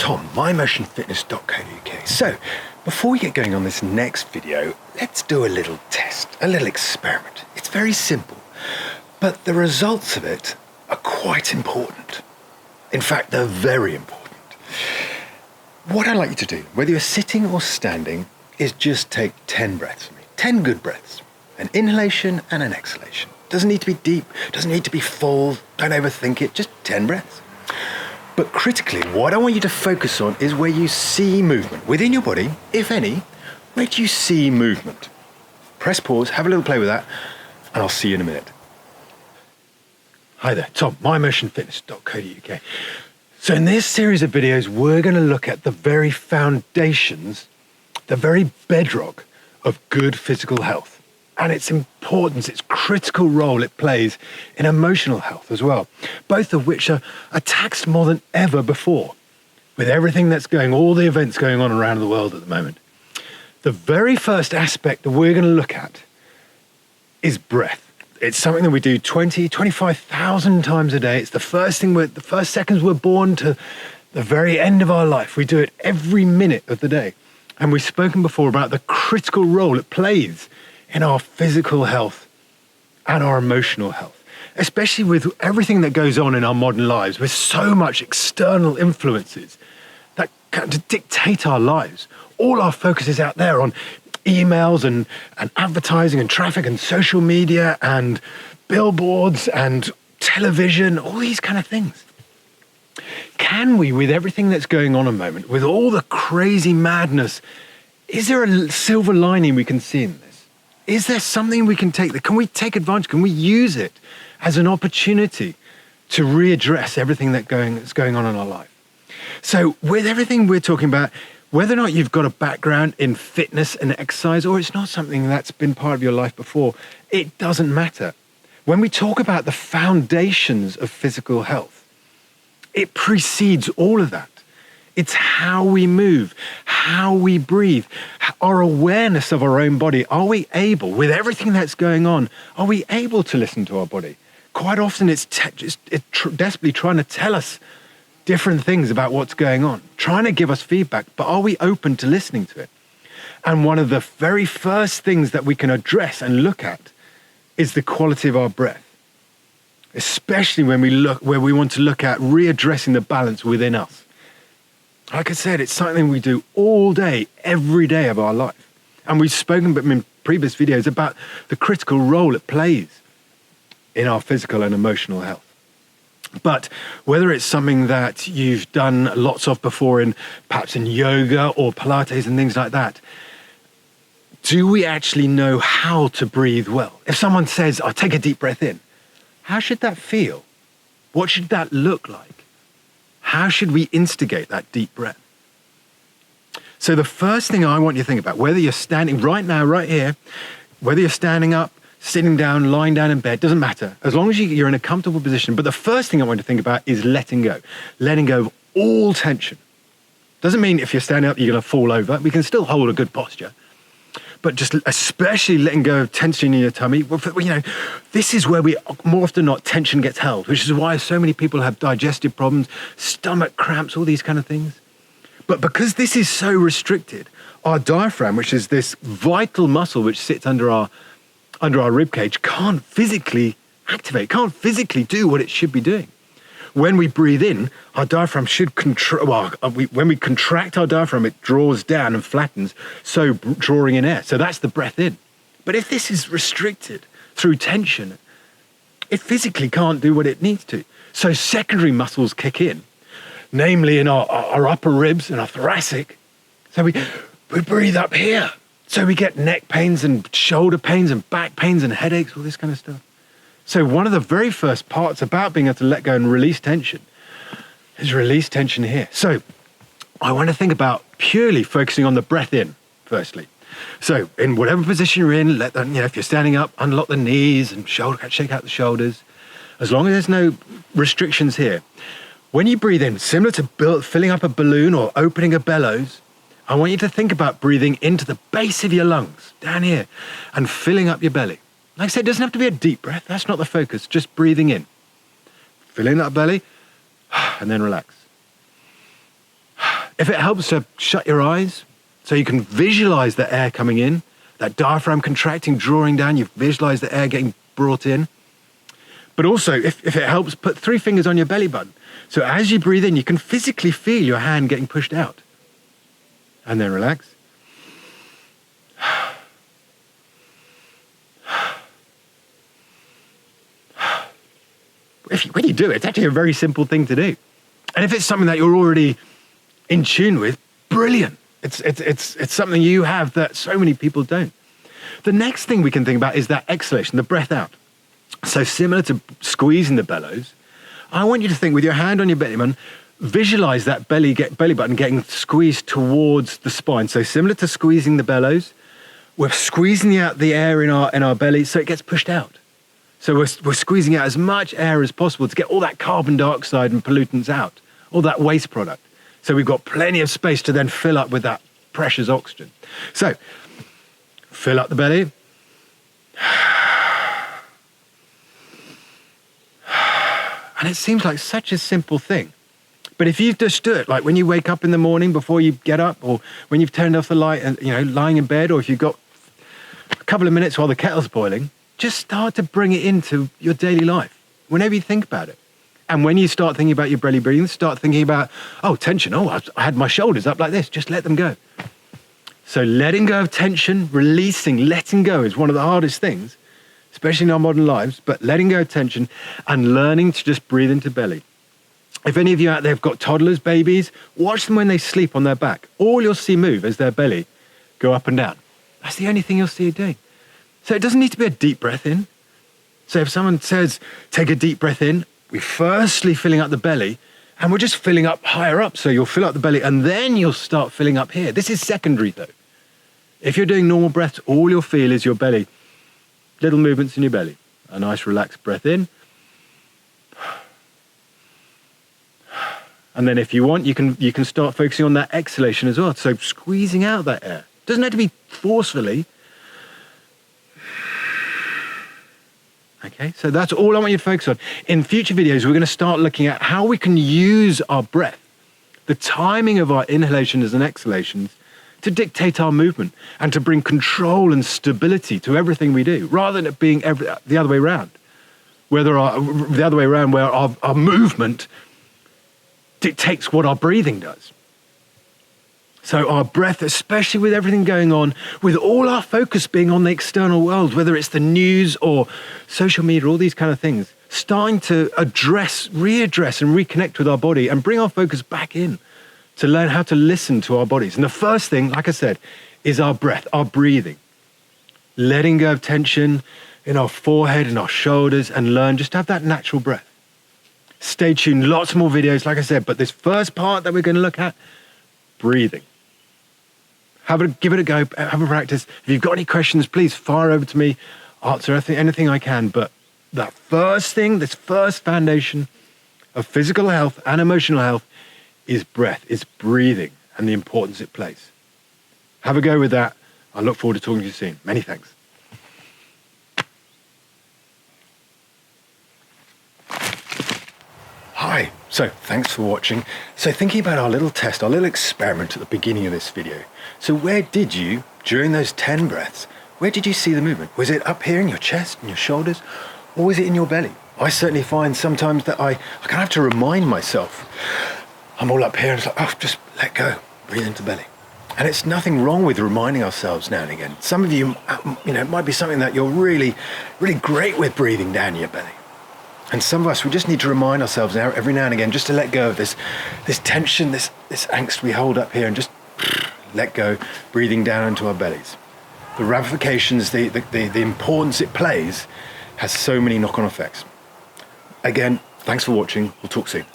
Tom, mymotionfitness.co.uk. So, before we get going on this next video, let's do a little test, a little experiment. It's very simple, but the results of it are quite important. In fact, they're very important. What I'd like you to do, whether you're sitting or standing, is just take 10 breaths from me. 10 good breaths. An inhalation and an exhalation. Doesn't need to be deep, doesn't need to be full, don't overthink it, just 10 breaths. But critically, what I want you to focus on is where you see movement. Within your body, if any, where do you see movement? Press pause, have a little play with that, and I'll see you in a minute. Hi there, Tom, mymotionfitness.co.uk. So in this series of videos, we're going to look at the very foundations, the very bedrock of good physical health. And its importance, its critical role it plays in emotional health as well, both of which are taxed more than ever before, with everything all the events going on around the world at the moment. The very first aspect that we're going to look at is breath. It's something that we do 25,000 times a day. It's the first seconds we're born to the very end of our life. We do it every minute of the day. And we've spoken before about the critical role it plays in our physical health and our emotional health, especially with everything that goes on in our modern lives, with so much external influences that kind of dictate our lives. All our focus is out there on emails and advertising and traffic and social media and billboards and television, all these kind of things. Can we, with everything that's going on at the moment, with all the crazy madness, is there a silver lining we can see in this? Is there something we can take? Can we take advantage? Can we use it as an opportunity to readdress everything that's going on in our life? So with everything we're talking about, whether or not you've got a background in fitness and exercise, or it's not something that's been part of your life before, it doesn't matter. When we talk about the foundations of physical health, it precedes all of that. It's how we move, how we breathe, our awareness of our own body. Are we able, with everything that's going on, are we able to listen to our body? Quite often it's desperately trying to tell us different things about what's going on, trying to give us feedback, but are we open to listening to it? And one of the very first things that we can address and look at is the quality of our breath, especially when we want to look at readdressing the balance within us. Like I said, it's something we do all day, every day of our life. And we've spoken in previous videos about the critical role it plays in our physical and emotional health. But whether it's something that you've done lots of before, perhaps in yoga or Pilates and things like that, do we actually know how to breathe well? If someone says, "I'll take a deep breath in," how should that feel? What should that look like? How should we instigate that deep breath? So the first thing I want you to think about, whether you're standing right now, right here, whether you're standing up, sitting down, lying down in bed, doesn't matter, as long as you're in a comfortable position. But the first thing I want you to think about is letting go of all tension. Doesn't mean if you're standing up, you're going to fall over. We can still hold a good posture. But just especially letting go of tension in your tummy. This is where more often than not, tension gets held, which is why so many people have digestive problems, stomach cramps, all these kind of things. But because this is so restricted, our diaphragm, which is this vital muscle which sits under our rib cage, can't physically activate, can't physically do what it should be doing. When we breathe in, our diaphragm should when we contract our diaphragm, it draws down and flattens, so drawing in air. So that's the breath in. But if this is restricted through tension, it physically can't do what it needs to. So secondary muscles kick in, namely in our upper ribs and our thoracic. So we breathe up here. So we get neck pains and shoulder pains and back pains and headaches, all this kind of stuff. So one of the very first parts about being able to let go and release tension is release tension here. So I want to think about purely focusing on the breath in, firstly. So in whatever position you're in, if you're standing up, unlock the knees and shake out the shoulders. As long as there's no restrictions here. When you breathe in, similar to filling up a balloon or opening a bellows, I want you to think about breathing into the base of your lungs, down here, and filling up your belly. Like I said, it doesn't have to be a deep breath. That's not the focus. Just breathing in. Fill in that belly, and then relax. If it helps to shut your eyes so you can visualize the air coming in, that diaphragm contracting, drawing down, you visualize the air getting brought in. But also, if it helps, put 3 fingers on your belly button. So as you breathe in, you can physically feel your hand getting pushed out. And then relax. When you do it, it's actually a very simple thing to do. And if it's something that you're already in tune with, brilliant. It's something you have that so many people don't. The next thing we can think about is that exhalation, the breath out. So similar to squeezing the bellows, I want you to think with your hand on your belly button, visualize that belly button getting squeezed towards the spine. So similar to squeezing the bellows, we're squeezing out the air in our belly so it gets pushed out. So we're squeezing out as much air as possible to get all that carbon dioxide and pollutants out, all that waste product. So we've got plenty of space to then fill up with that precious oxygen. So fill up the belly. And it seems like such a simple thing. But if you've just do it, like when you wake up in the morning before you get up, or when you've turned off the light and, lying in bed, or if you've got a couple of minutes while the kettle's boiling, just start to bring it into your daily life whenever you think about it. And when you start thinking about your belly breathing, start thinking about, tension. I had my shoulders up like this. Just let them go. So letting go of tension, releasing, letting go is one of the hardest things, especially in our modern lives, but letting go of tension and learning to just breathe into belly. If any of you out there have got toddlers, babies, watch them when they sleep on their back. All you'll see move is their belly go up and down. That's the only thing you'll see it doing. So it doesn't need to be a deep breath in. So if someone says, take a deep breath in, we're firstly filling up the belly, and we're just filling up higher up. So you'll fill up the belly, and then you'll start filling up here. This is secondary, though. If you're doing normal breaths, all you'll feel is your belly, little movements in your belly. A nice relaxed breath in. And then if you want, you can start focusing on that exhalation as well. So squeezing out that air. Doesn't have to be forcefully. Okay, so that's all I want you to focus on. In future videos, we're going to start looking at how we can use our breath, the timing of our inhalations and exhalations, to dictate our movement and to bring control and stability to everything we do, rather than it being the other way around. Where our movement dictates what our breathing does. So our breath, especially with everything going on, with all our focus being on the external world, whether it's the news or social media, all these kind of things, starting to readdress and reconnect with our body and bring our focus back in to learn how to listen to our bodies. And the first thing, like I said, is our breath, our breathing. Letting go of tension in our forehead and our shoulders and learn just to have that natural breath. Stay tuned, lots more videos, like I said, but this first part that we're going to look at, breathing. Give it a go, have a practice. If you've got any questions, please fire over to me, answer anything I can. But that first thing, this first foundation of physical health and emotional health is breath, is breathing and the importance it plays. Have a go with that. I look forward to talking to you soon. Many thanks. Hi, so thanks for watching. So thinking about our little test, our little experiment at the beginning of this video. So where did you, during those 10 breaths, where did you see the movement? Was it up here in your chest, in your shoulders, or was it in your belly? I certainly find sometimes that I kind of have to remind myself. I'm all up here and it's like, just let go, breathe into belly. And it's nothing wrong with reminding ourselves now and again. Some of you, it might be something that you're really, really great with breathing down your belly. And some of us, we just need to remind ourselves now, every now and again, just to let go of this tension, this angst we hold up here and just let go, breathing down into our bellies. The ramifications, the importance it plays has so many knock-on effects. Again, thanks for watching. We'll talk soon.